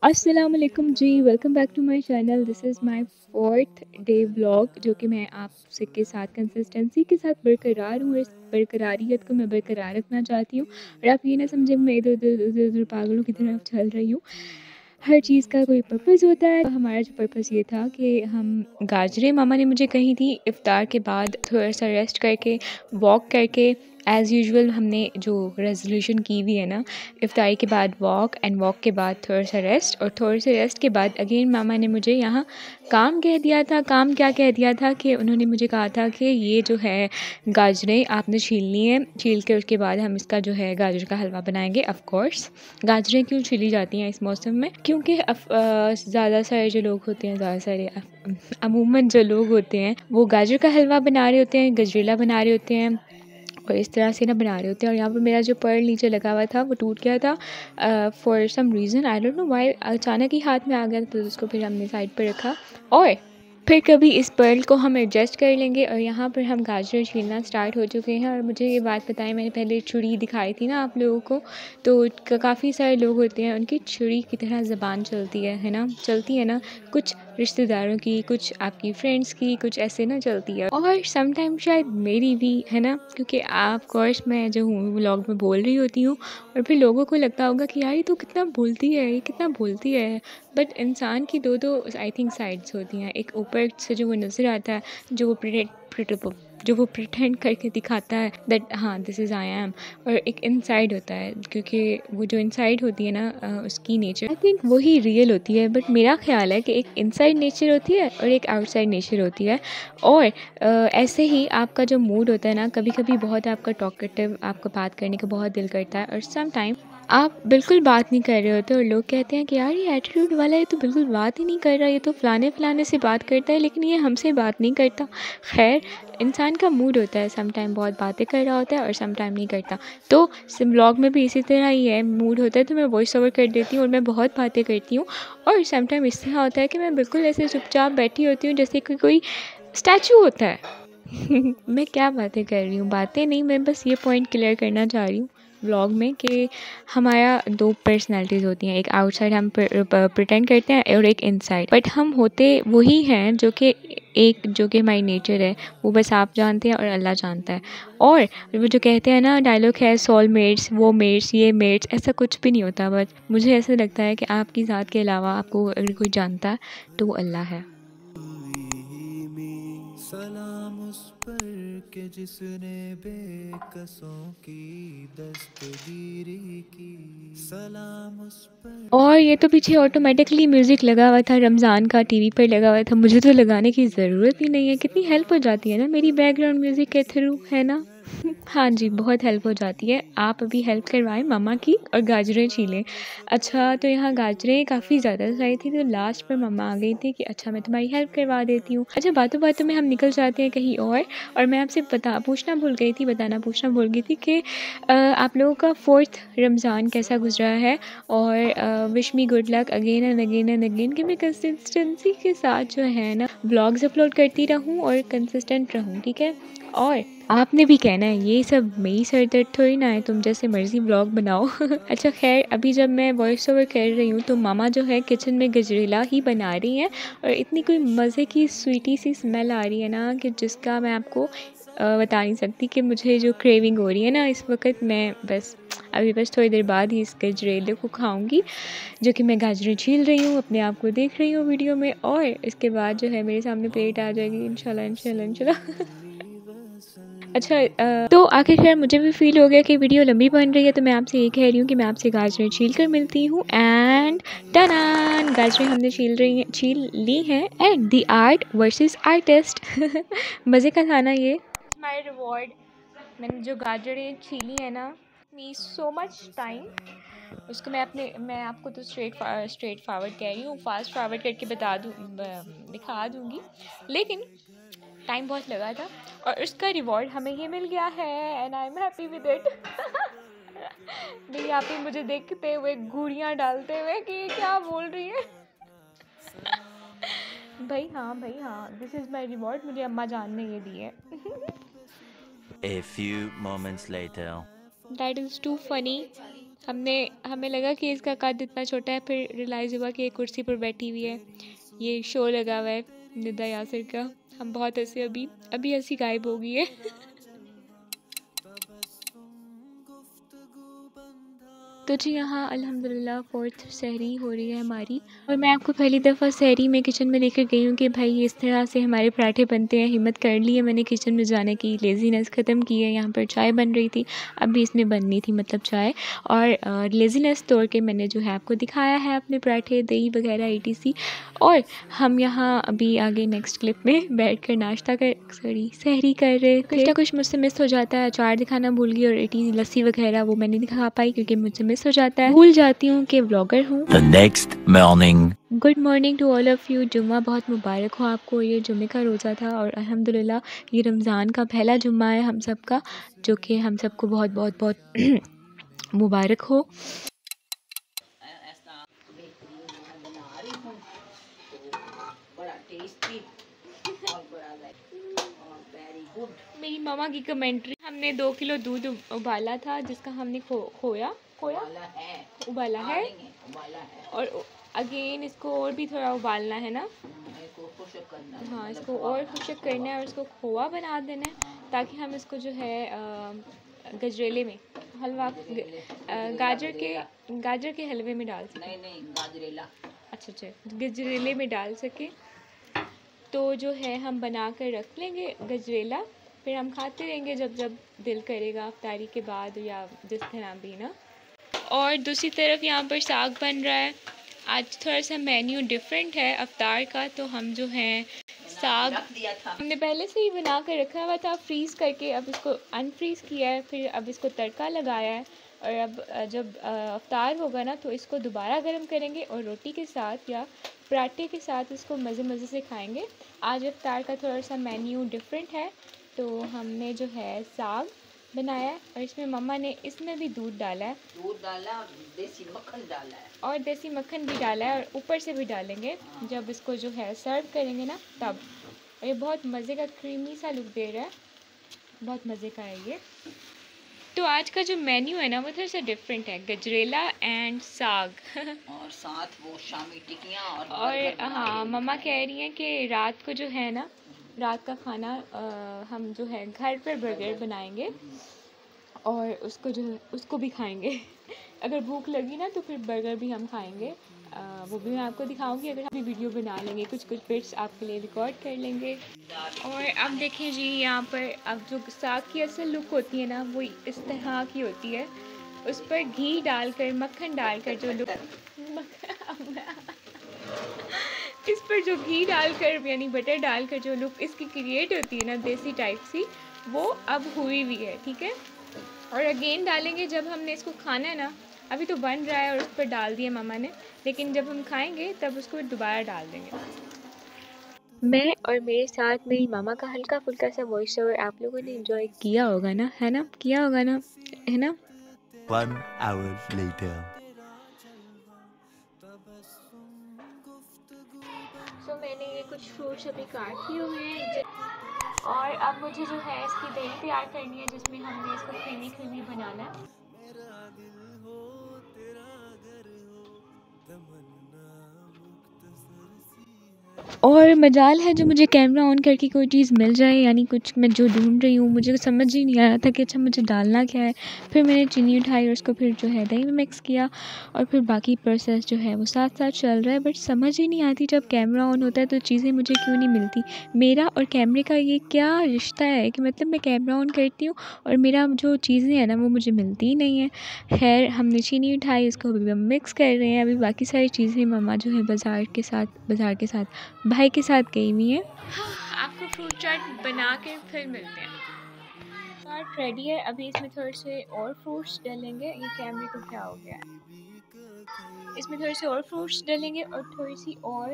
अस्सलाम वालेकुम जी, welcome back to my channel. This is my 4th day vlog जो कि मैं आप के साथ कंसिस्टेंसी के साथ बरकरार हूँ और इस बरकरारियत को मैं बरकरार रखना चाहती हूँ। और आप ये ना समझें मैं इधर-उधर पागलों की तरह चल रही हूँ। हर चीज़ का कोई पर्पस होता है। हमारा जो पर्पस ये था कि हम गाजरें मामा ने मुझे कही थी इफ्तार के बाद थोड़ा-सा रेस्ट करके, वॉक करके एज़ यूजुअल हमने जो रेज़ोल्यूशन की हुई है ना, इफ्तारी के बाद वॉक एंड वॉक के बाद थोड़ा-सा रेस्ट और थोड़े से रेस्ट के बाद अगेन मामा ने मुझे यहाँ काम कह दिया था। काम क्या कह दिया था कि उन्होंने मुझे कहा था कि ये जो है गाजरें आपने छीलनी है, छील के उसके बाद हम इसका जो है गाजर का हलवा बनाएँगे। ऑफ़ कोर्स गाजरें क्यों छीली जाती हैं इस मौसम में? क्योंकि ज़्यादा सारे जो लोग होते हैं अमूमन जो लोग होते हैं वो गाजर का हलवा बना रहे होते हैं, गजरेला बना रहे होते हैं और इस तरह से ना बना रहे होते हैं। और यहाँ पर मेरा जो पर्ल नीचे लगा हुआ था वो टूट गया था for some reason, I don't know why. अचानक ही हाथ में आ गया तो उसको फिर हमने साइड पर रखा और फिर कभी इस पर्ल को हम एडजस्ट कर लेंगे। और यहाँ पर हम गाजर छीलना स्टार्ट हो चुके हैं। और मुझे ये बात बताएं, मैंने पहले छुरी दिखाई थी ना आप लोगों को, तो काफ़ी सारे लोग होते हैं उनकी छुरी की तरह ज़बान चलती है ना, चलती है ना। कुछ रिश्तेदारों की, कुछ आपकी फ्रेंड्स की, कुछ ऐसे ना चलती है और समटाइम शायद मेरी भी, है ना, क्योंकि ऑफ कोर्स मैं जो हूँ व्लॉग में बोल रही होती हूँ और फिर लोगों को लगता होगा कि यार ये तो कितना बोलती है, ये कितना बोलती है। बट इंसान की दो आई थिंक साइड्स होती हैं। एक ऊपर से जो वो नज़र आता है, जो वो प्रिटेंड करके दिखाता है दैट हाँ दिस इज़ आई एम, और एक इनसाइड होता है, क्योंकि वो जो इनसाइड होती है ना उसकी नेचर आई थिंक वही रियल होती है। बट मेरा ख्याल है कि एक इनसाइड नेचर होती है और एक आउटसाइड नेचर होती है। और ऐसे ही आपका जो मूड होता है ना, कभी कभी बहुत आपका टॉकेटिव, आपका बात करने का बहुत दिल करता है और सम टाइम आप बिल्कुल बात नहीं कर रहे होते और लोग कहते हैं कि यार ये एटीट्यूड वाला है, तो बिल्कुल बात ही नहीं कर रहा, ये तो फलाने फलाने से बात करता है लेकिन ये हमसे बात नहीं करता। खैर, इंसान का मूड होता है, सम टाइम बहुत बातें कर रहा होता है और सम टाइम नहीं करता। तो सिम व्लॉग में भी इसी तरह ही है, मूड होता है तो मैं वॉइस ओवर कर देती हूँ और मैं बहुत बातें करती हूँ। और सम टाइम इस तरह होता है कि मैं बिल्कुल ऐसे चुपचाप बैठी होती हूँ जैसे कि कोई स्टैचू होता है। मैं क्या बातें कर रही हूँ, बातें नहीं, मैं बस ये पॉइंट क्लियर करना चाह रही हूँ व्लॉग में कि हमारा दो पर्सनैलिटीज़ होती हैं। एक आउटसाइड हम प्रिटेंड करते हैं और एक इनसाइड, बट हम होते वही हैं जो कि हमारी नेचर है, वो बस आप जानते हैं और अल्लाह जानता है। और वो जो कहते हैं ना डायलॉग है, सोल मेट्स, वो मेट्स, ये मेट्स, ऐसा कुछ भी नहीं होता। बट मुझे ऐसा लगता है कि आपकी ज़ात के अलावा आपको अगर कोई जानता है तो वो अल्लाह है। सलाम उस पर के जिसने बेकसों की दस्तगीरी की। सलाम उस पर। और ये तो पीछे ऑटोमेटिकली म्यूज़िक लगा हुआ था, रमज़ान का टीवी पर लगा हुआ था, मुझे तो लगाने की ज़रूरत ही नहीं है। कितनी हेल्प हो जाती है ना मेरी बैकग्राउंड म्यूज़िक के थ्रू, है ना। हाँ जी, बहुत हेल्प हो जाती है। आप अभी हेल्प करवाएं मामा की और गाजरें छीलें। अच्छा, तो यहाँ गाजरें काफ़ी ज़्यादा चाहिए थी तो लास्ट में मम्मा आ गई थी कि अच्छा मैं तुम्हारी हेल्प करवा देती हूँ। अच्छा, बातों बातों में हम निकल जाते हैं कहीं और मैं आपसे बताना भूल गई थी कि आप लोगों का 4th रमज़ान कैसा गुजरा है। और wish me good luck again and again and again कि मैं कंसिस्टेंसी के साथ जो है ना व्लॉग्स अपलोड करती रहूँ और कंसिस्टेंट रहूँ, ठीक है। और आपने भी कहना है, ये सब मेरी सर दर्द थोड़ी ना है, तुम जैसे मर्ज़ी व्लॉग बनाओ। अच्छा खैर, अभी जब मैं वॉइस ओवर कर रही हूँ तो मामा जो है किचन में गजरेला ही बना रही हैं और इतनी कोई मज़े की स्वीटी सी स्मेल आ रही है ना कि जिसका मैं आपको बता नहीं सकती कि मुझे जो क्रेविंग हो रही है ना इस वक्त। मैं बस थोड़ी देर बाद ही इस गजरेले को खाऊंगी, जो कि मैं गाजरें छील रही हूँ, अपने आप को देख रही हूँ वीडियो में, और इसके बाद जो है मेरे सामने प्लेट आ जाएगी इंशाल्लाह इंशाल्लाह इंशाल्लाह। अच्छा, तो आखिरकार मुझे भी फील हो गया कि वीडियो लंबी बन रही है, तो मैं आपसे ये कह रही हूँ कि मैं आपसे गाजरें छील कर मिलती हूँ। एंड टनान, गाजरें हमने छील ली हैं। And the art versus artist. मज़े का था ना ये। माय रिवॉर्ड, मैंने जो गाजरें छीली है ना, मी सो मच टाइम, उसको मैं आपको तो स्ट्रेट फॉरवर्ड कह रही हूँ, फास्ट फॉरवर्ड करके दिखा दूँगी, लेकिन टाइम बहुत लगा था और उसका रिवॉर्ड हमें ये मिल गया है and I am happy with it. मेरी आप ही मुझे देखते हुए घूरियाँ डालते हुए कि ये क्या बोल रही है। भाई हाँ, दिस इज़ माई रिवॉर्ड, मुझे अम्मा जान ने ये दी है। A few moments later. That is to funny. हमें लगा कि इसका कद इतना छोटा है, फिर रियलाइज़ हुआ कि एक कुर्सी पर बैठी हुई है। ये शो लगा हुआ है निदा यासिर का। हम बहुत हंसे, अभी अभी हंसी गायब हो गई है। तो जी यहाँ अल्हम्दुलिल्लाह फ़ोर्थ सहरी हो रही है हमारी, और मैं आपको पहली दफ़ा सहरी में किचन में लेकर गई हूँ कि भाई इस तरह से हमारे पराठे बनते हैं। हिम्मत कर ली है मैंने किचन में जाने की, लेज़ीनेस ख़त्म की है। यहाँ पर चाय बन रही थी, अभी इसमें बननी थी मतलब चाय, और लेज़ीनेस तोड़ के मैंने जो है आपको दिखाया है अपने पराठे, दही वगैरह ETC। और हम यहाँ अभी आगे नेक्स्ट क्लिप में बैठ कर नाश्ता कर सहरी कर रहे थे। कुछ ना कुछ मुझसे मिस हो जाता है, अचार दिखाना भूल गई, और लस्सी वगैरह वो मैं नहीं दिखा पाई क्योंकि मुझसे मिस हो जाता है, भूल जाती हूँ कि व्लॉगर हूँ। The next morning. Good morning to all of you. जुम्मा बहुत मुबारक हो आपको। ये जुम्मे का रोज़ा था और अल्हम्दुलिल्लाह ये रमज़ान का पहला जुम्मा है हम सब का, जो कि हम सबको बहुत बहुत बहुत मुबारक हो। मेरी मामा की कमेंट्री। हमने 2 किलो दूध उबाला था, जिसका हमने खोया उबाला है, और अगेन इसको और भी थोड़ा उबालना है ना। हाँ, इसको और खुशक करना है और इसको खोआ बना देना है, ताकि हम इसको जो है गजरेले में हलवा गाजर के हलवे में डाल सकें। नहीं गाजरेला। अच्छा, गजरेले में डाल सकें। तो जो है हम बना कर रख लेंगे गजरेला, फिर हम खाते रहेंगे जब जब दिल करेगा, अफ्तारी के बाद या जिस तरह भी ना। और दूसरी तरफ यहाँ पर साग बन रहा है। आज थोड़ा सा मेन्यू डिफरेंट है अफ्तार का, तो हम जो है साग हमने पहले से ही बना कर रखा हुआ था फ्रीज़ करके, अब इसको अनफ्रीज़ किया है, फिर अब इसको तड़का लगाया है, और अब जब अफ्तार होगा ना तो इसको दोबारा गर्म करेंगे और रोटी के साथ या पराठे के साथ इसको मज़े मज़े से खाएंगे। आज अफ्तार का थोड़ा सा मेन्यू डिफरेंट है, तो हमने जो है साग बनाया है, और इसमें मम्मा ने इसमें भी दूध डाला है, देसी मक्खन डाला है, और देसी मक्खन भी डाला है, और ऊपर से भी डालेंगे जब इसको जो है सर्व करेंगे ना तब। और ये बहुत मज़े का क्रीमी सा लुक दे रहा है, बहुत मज़े का है ये। तो आज का जो मेन्यू है ना वो थोड़ा सा डिफरेंट है, गजरेला एंड साग और साथ वो शामी टिक्कियाँ और हाँ, मम्मा कह रही हैं कि रात को जो है ना, रात का खाना हम जो है घर पर बर्गर बनाएंगे और उसको जो है उसको भी खाएंगे। अगर भूख लगी ना तो फिर बर्गर भी हम खाएंगे, वो भी मैं आपको दिखाऊंगी। अगर हम भी वीडियो बना लेंगे, कुछ बिट्स आपके लिए रिकॉर्ड कर लेंगे। और अब देखें जी, यहाँ पर अब जो साग की असल लुक होती है ना वो इस तरह की होती है। उस पर घी डालकर, मक्खन डालकर जो लुक इस पर जो घी डालकर यानी बटर डालकर जो लुक इसकी क्रिएट होती है ना देसी टाइप सी, वो अब हुई हुई है, ठीक है। और अगेन डालेंगे जब हमने इसको खाना है ना। अभी तो बन रहा है और उस पर डाल दिया मामा ने, लेकिन जब हम खाएंगे तब उसको दोबारा डाल देंगे। मैं और मेरे साथ मेरी मामा का हल्का फुल्का सा वॉइस ओवर आप लोगों ने एंजॉय किया होगा ना, है ना, किया होगा ना, है ना। 1 hour later. तो मैंने ये कुछ फ्रूट्स अभी काट लिए हुए हैं, और अब मुझे जो है इसकी दही तैयार करनी है, जिसमें हमने इसको क्रीमी क्रीमी बनाना है। और मजाल है जो मुझे कैमरा ऑन करके कोई चीज़ मिल जाए, यानी कुछ मैं जो ढूंढ रही हूँ, मुझे समझ ही नहीं आ रहा था कि अच्छा मुझे डालना क्या है। फिर मैंने चीनी उठाई और उसको फिर जो है दही में मिक्स किया, और फिर बाकी प्रोसेस जो है वो साथ साथ चल रहा है। बट समझ ही नहीं आती जब कैमरा ऑन होता है तो चीज़ें मुझे क्यों नहीं मिलती। मेरा और कैमरे का ये क्या रिश्ता है कि मतलब मैं कैमरा ऑन करती हूँ और मेरा जो चीज़ें हैं ना वो मुझे मिलती ही नहीं है। खैर, हमने चीनी उठाई, इसको अभी हम मिक्स कर रहे हैं। अभी बाकी सारी चीज़ें मम्मा जो है बाज़ार के साथ भाई के साथ गई हुई है। आपको फ्रूट चाट बना के फिर मिलते हैं। चाट रेडी है, अभी इसमें थोड़े से और फ्रूट्स डालेंगे। ये कैमरे को क्या हो गया है, इसमें थोड़े से और फ्रूट्स डालेंगे और थोड़ी सी और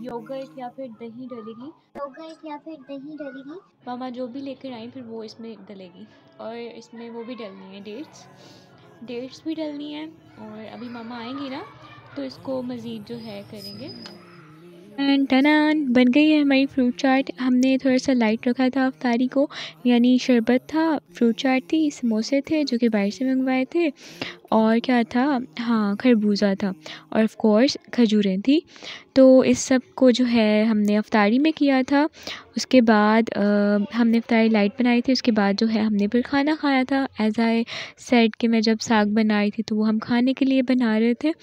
योगर्ट या फिर दही डलेगी। मामा जो भी लेकर आई फिर वो इसमें डलेगी, और इसमें वो भी डलनी है, डेट्स भी डलनी है। और अभी मामा आएंगी ना तो इसको मज़ीद जो है करेंगे, एंड टनान बन गई है हमारी फ्रूट चाट। हमने थोड़ा सा लाइट रखा था अफ्तारी को, यानी शरबत था, फ्रूट चाट थी, समोसे थे जो कि बाहर से मंगवाए थे, और क्या था, हाँ खरबूजा था, और ऑफ कोर्स खजूरें थी। तो इस सब को जो है हमने अफ्तारी में किया था। उसके बाद हमने अफ्तारी लाइट बनाई थी। उसके बाद जो है हमने फिर खाना खाया था। एज़ आई सेड कि मैं जब साग बना रही थी तो वो हम खाने के लिए बना रहे थे।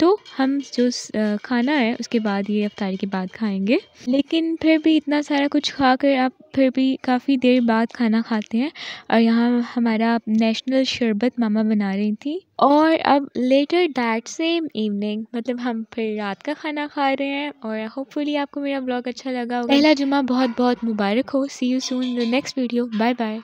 तो हम जो खाना है उसके बाद ये अफ्तारी के बाद खाएंगे। लेकिन फिर भी इतना सारा कुछ खा कर आप फिर भी काफ़ी देर बाद खाना खाते हैं। और यहाँ हमारा नेशनल शरबत मामा बना रही थी। और अब लेटर दैट सेम इवनिंग, मतलब हम फिर रात का खाना खा रहे हैं। और होपफुली आपको मेरा ब्लॉग अच्छा लगा होगा। पहला जुमा बहुत बहुत मुबारक हो। See you soon in the next video. Bye bye.